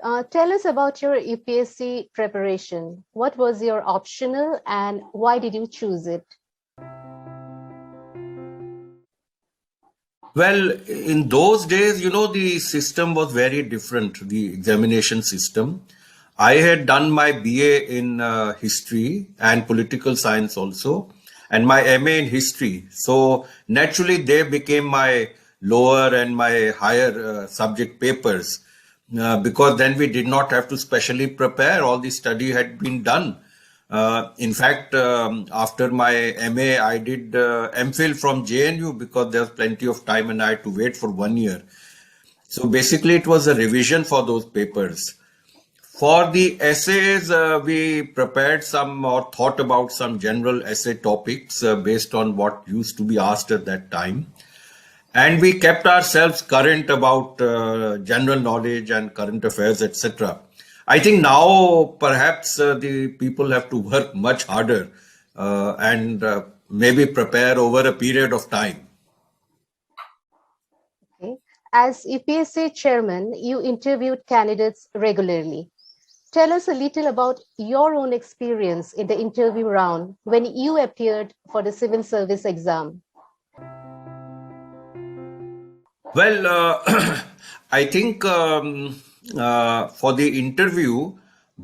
Tell us about your UPSC preparation. What was your optional and why did you choose it? Well, in those days, the system was very different, the examination system. I had done my BA in history and political science also, and my MA in history. So naturally, they became my lower and my higher subject papers because then we did not have to specially prepare. All the study had been done. In fact, after my MA, I did MPhil from JNU because there was plenty of time and I had to wait for 1 year. So basically, it was a revision for those papers. For the essays, we prepared some or thought about some general essay topics based on what used to be asked at that time. And we kept ourselves current about general knowledge and current affairs, etc. I think now perhaps the people have to work much harder and maybe prepare over a period of time. Okay. As UPSC chairman, you interviewed candidates regularly. Tell us a little about your own experience in the interview round when you appeared for the civil service exam. Well, I think for the interview,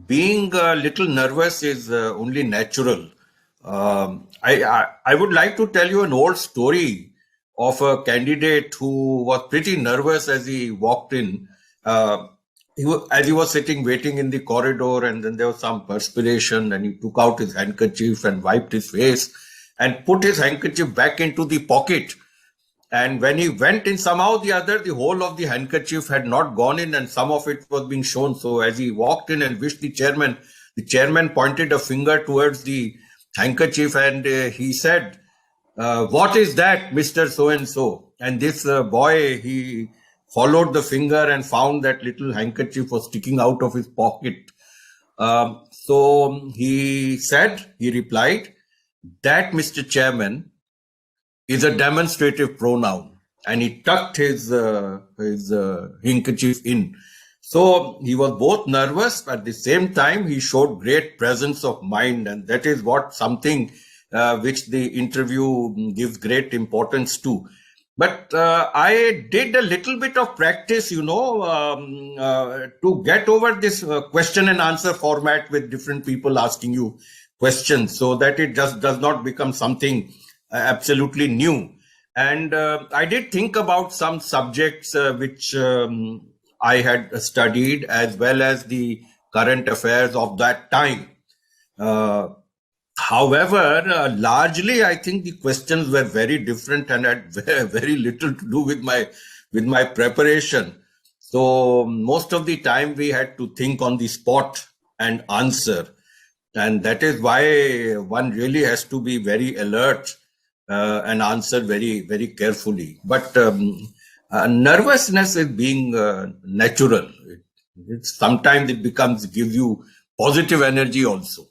being a little nervous is only natural. I would like to tell you an old story of a candidate who was pretty nervous as he walked in. As he was sitting waiting in the corridor, and then there was some perspiration, and he took out his handkerchief and wiped his face and put his handkerchief back into the pocket. And when he went in, somehow or the other, the whole of the handkerchief had not gone in and some of it was being shown. So as he walked in and wished the chairman pointed a finger towards the handkerchief and he said, "What is that, Mr. So-and-so?" And this boy, he followed the finger and found that little handkerchief was sticking out of his pocket. So he replied, "That, Mr. Chairman, is a demonstrative pronoun," and he tucked his handkerchief in. So he was both nervous, but at the same time he showed great presence of mind, and that is what something which the interview gives great importance to. But I did a little bit of practice, to get over this question and answer format with different people asking you questions, so that it just does not become something absolutely new. And I did think about some subjects which I had studied, as well as the current affairs of that time. However, largely I think the questions were very different and had very little to do with my preparation. So most of the time we had to think on the spot and answer, and that is why one really has to be very alert and answer very, very carefully. But nervousness is being natural. Sometimes it gives you positive energy also.